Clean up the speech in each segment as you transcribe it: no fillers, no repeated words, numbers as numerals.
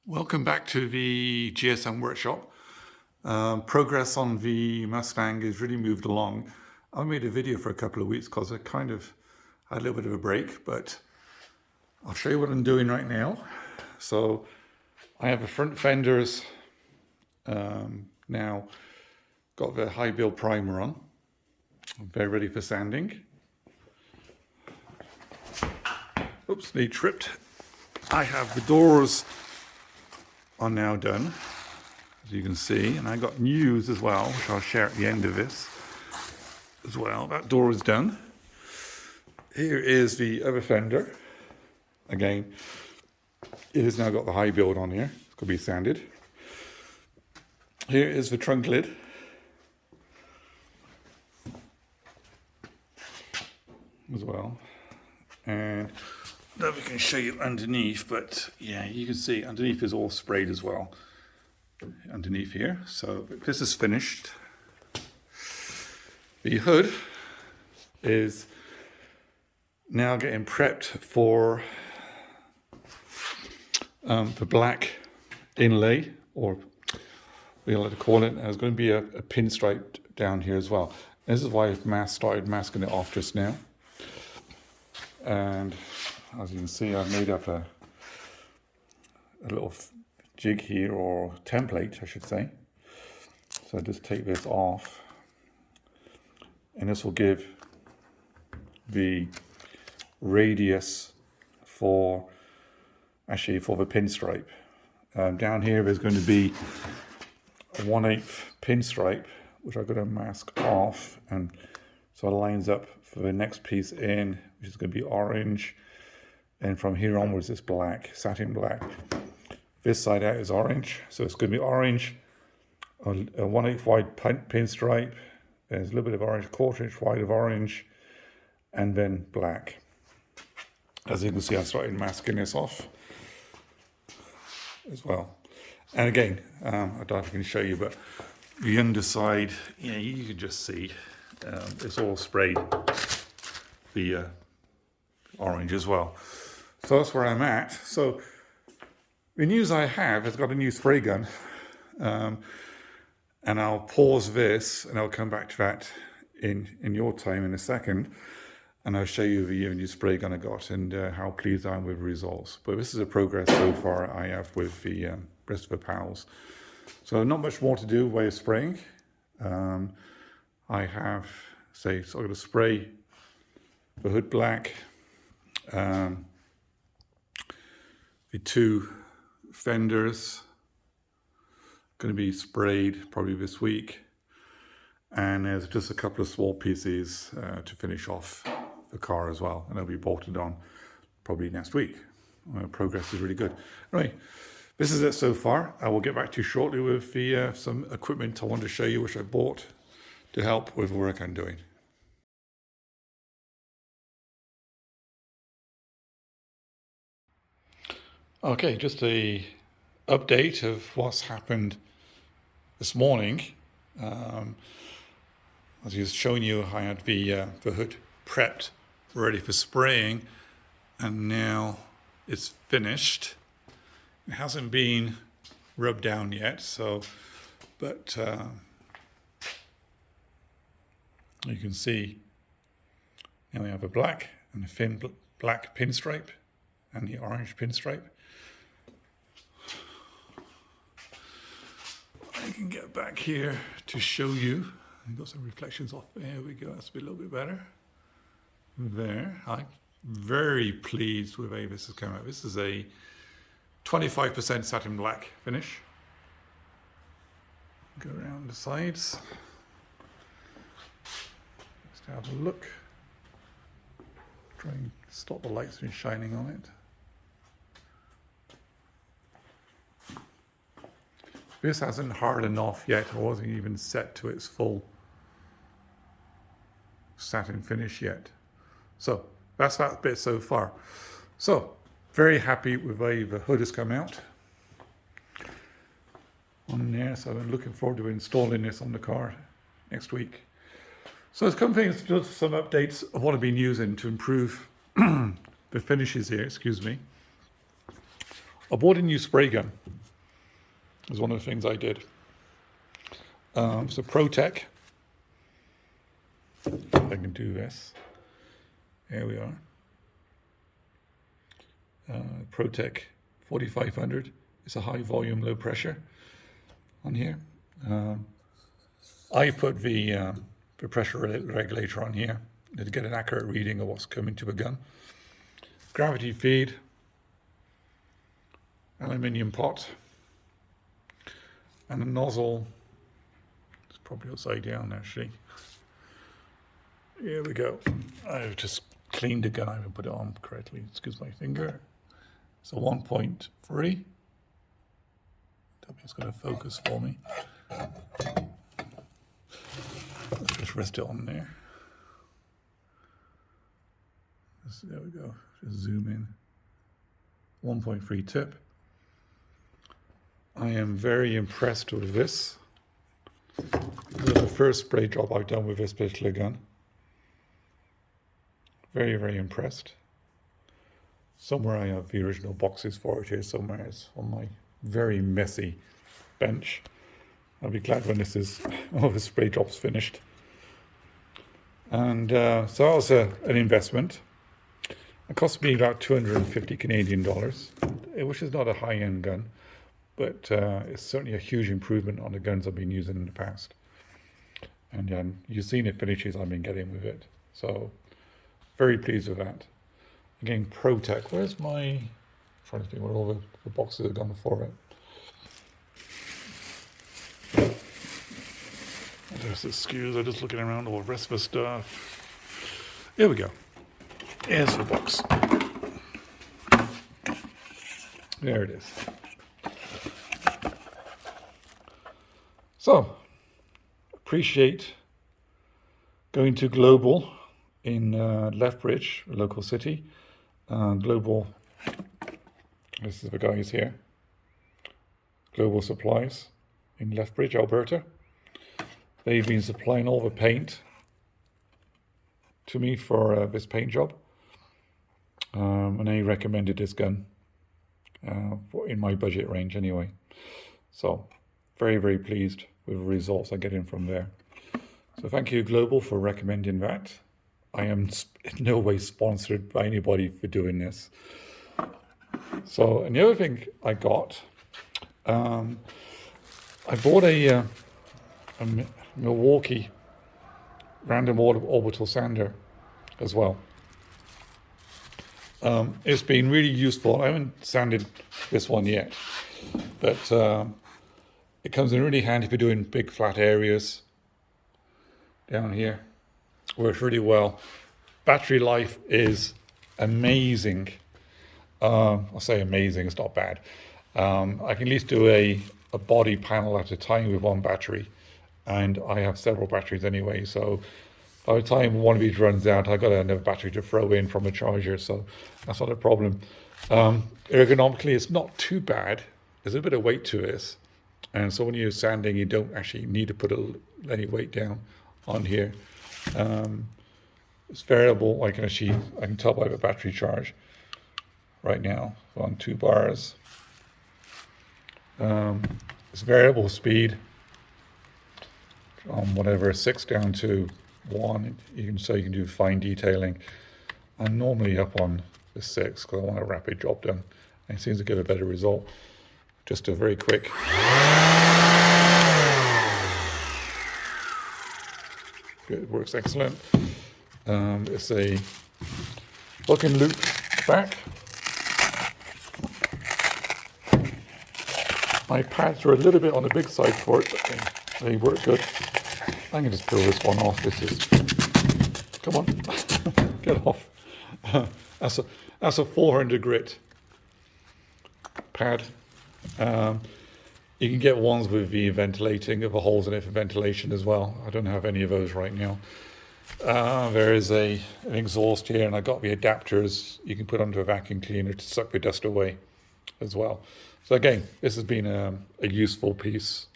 Welcome back to the GSM workshop. Progress on the Mustang has really moved along. I made a video for a couple of weeks because I kind of had a little bit of a break, but I'll show you what I'm doing right now. So I have the front fenders now got the high build primer on. I'm very ready for sanding. Oops, they tripped. I have the doors are now done, as you can see, and I got news as well, which I'll share at the end of this as well. That door is done. Here is the other fender. Again, it has now got the high build on here. It's going to be sanded. Here is the trunk lid. As well. And then we can show you underneath, but yeah, you can see underneath is all sprayed as well. Underneath here. So this is finished. The hood is now getting prepped for the black inlay, or we like to call it. There's going to be a pinstripe down here as well. This is why I've started masking it off just now. And as you can see, I've made up a little jig here, or template, I should say. So I just take this off, and this will give the radius for the pinstripe. Down here there's going to be a 1/8 pinstripe, which I'm going to mask off, and so it lines up for the next piece in, which is going to be orange, and from here onwards it's black, satin black. This side out is orange, so it's going to be orange, a 1/8 wide pinstripe, there's a little bit of orange, 1/4 inch wide of orange, and then black. As you can see, I started masking this off as well. And again, I don't know if I can show you, but the underside, yeah, you can just see it's all sprayed the orange as well. So that's where I'm at. So the news I have is got a new spray gun, and I'll pause this and I'll come back to that in your time in a second, and I'll show you the new spray gun I got and how pleased I am with the results. But this is a progress so far I have with the rest of the pals. So not much more to do way of spraying. I have, so I'm going to spray the hood black, the two fenders going to be sprayed probably this week, and there's just a couple of small pieces to finish off the car as well, and they'll be bolted on probably next week. Progress is really good. Anyway, this is it so far. I will get back to you shortly with the some equipment I want to show you, which I bought to help with the work I'm doing. Okay, just a update of what's happened this morning. As I was showing you, I had the hood prepped, ready for spraying, and now it's finished. It hasn't been rubbed down yet, so, but you can see now we have a black and a thin black pinstripe and the orange pinstripe. I can get back here to show you. I've got some reflections off. There we go. That's a little bit better. There. I'm very pleased with how this has come out. This is a 25% satin black finish. Go around the sides. Let's have a look. Try and stop the lights from shining on it. This hasn't hardened off yet, or wasn't even set to its full satin finish yet. So that's that bit so far. So very happy with the way the hood has come out on there. So I'm looking forward to installing this on the car next week. So there's a couple of things, just some updates of what I've been using to improve the finishes here, excuse me. I bought a new spray gun. It was one of the things I did. So Pro-Tek. If I can do this. Here we are. Pro-Tek 4500. It's a high volume, low pressure on here. I put the pressure regulator on here to get an accurate reading of what's coming to a gun. Gravity feed, aluminium pot, and a nozzle. It's probably upside down actually. Here we go. I've just cleaned the gun. I haven't put it on correctly. Excuse my finger. It's a 1.3. It's going to focus for me. Let's just rest it on there. There we go. Just zoom in. 1.3 tip. I am very impressed with this. This is the first spray job I've done with this particular gun. Very, very impressed. Somewhere I have the original boxes for it here somewhere. It's on my very messy bench. I'll be glad when this is all the spray job's finished. And so that was an investment. It cost me about 250 Canadian dollars, which is not a high-end gun, but it's certainly a huge improvement on the guns I've been using in the past. And you've seen the finishes I've been getting with it. So very pleased with that. Again, Pro-Tek. Where's my... I'm trying to think where all the boxes have gone for it. Just excuse, I'm just looking around all the rest of the stuff. Here we go. Here's the box. There it is. So, appreciate going to Global in Lethbridge, a local city. Global, this is the guys here. Global Supplies in Lethbridge, Alberta. They've been supplying all the paint to me for this paint job. And they recommended this gun in my budget range anyway. So very, very pleased with the results I'm getting from there. So thank you, Global, for recommending that. I am in no way sponsored by anybody for doing this. So, and the other thing I got, I bought a Milwaukee random orbital sander as well. It's been really useful. I haven't sanded this one yet, but it comes in really handy for doing big flat areas down here. Works really well. Battery life is amazing. I'll say amazing, it's not bad. I can at least do a body panel at a time with one battery, and I have several batteries anyway, so by the time one of these runs out, I've got another battery to throw in from a charger, so that's not a problem. Ergonomically, it's not too bad. There's a bit of weight to this, and so when you're sanding, you don't actually need to put any weight down on here. It's variable. I can tell by the battery charge right now on 2 bars. It's variable speed from whatever 6 down to 1. You can do fine detailing. I'm normally up on the 6 because I want a rapid job done, and it seems to give a better result. Just a very quick. Good, it works excellent. It's a hook and loop back. My pads are a little bit on the big side for it, but they work good. I can just peel this one off. This is, come on, get off. That's a 400 grit pad. You can get ones with the ventilating, of the holes in it for ventilation as well. I don't have any of those right now. There is an exhaust here, and I got the adapters you can put onto a vacuum cleaner to suck the dust away as well. So again, this has been a useful piece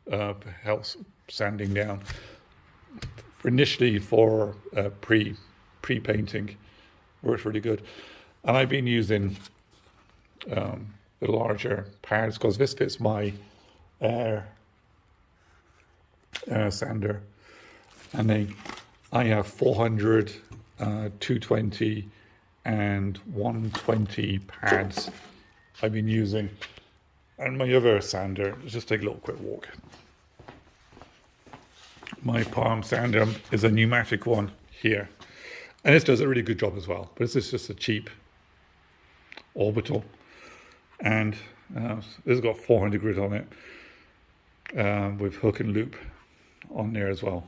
for help sanding down. Initially for pre-painting, works really good. And I've been using the larger pads, because this fits my air sander, and I have 400, 220 and 120 pads I've been using. And my other sander, let's just take a little quick walk. My palm sander is a pneumatic one here, and this does a really good job as well, but this is just a cheap Orbital, and this has got 400 grit on it, with hook and loop on there as well.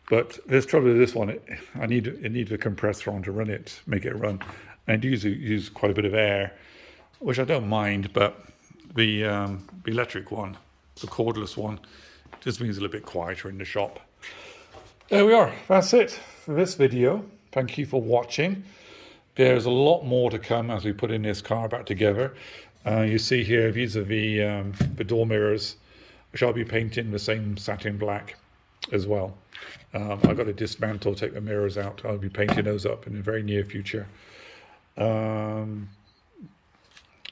But there's trouble with this one. It needs a compressor on to run it, make it run. And I do use quite a bit of air, which I don't mind, but the electric one, the cordless one, just means a little bit quieter in the shop. There we are. That's it for this video. Thank you for watching. There's a lot more to come as we put in this car back together. You see here, these are the door mirrors, which I'll be painting the same satin black as well. I've got to dismantle, take the mirrors out. I'll be painting those up in the very near future.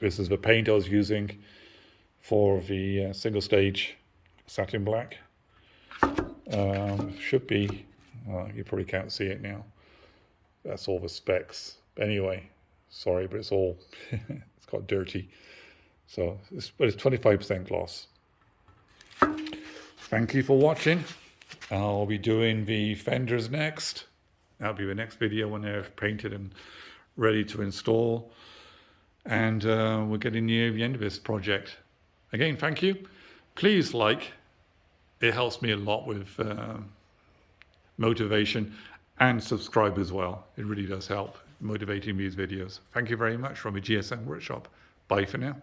This is the paint I was using for the single stage satin black. Should be, you probably can't see it now. That's all the specs. Anyway, sorry, but it's all, it's got dirty. So, but it's 25% gloss. Thank you for watching. I'll be doing the fenders next. That'll be the next video when they're painted and ready to install. And we're getting near the end of this project. Again, thank you. Please like. It helps me a lot with motivation, and subscribe as well. It really does help motivating these videos. Thank you very much from the GSM Workshop. Bye for now.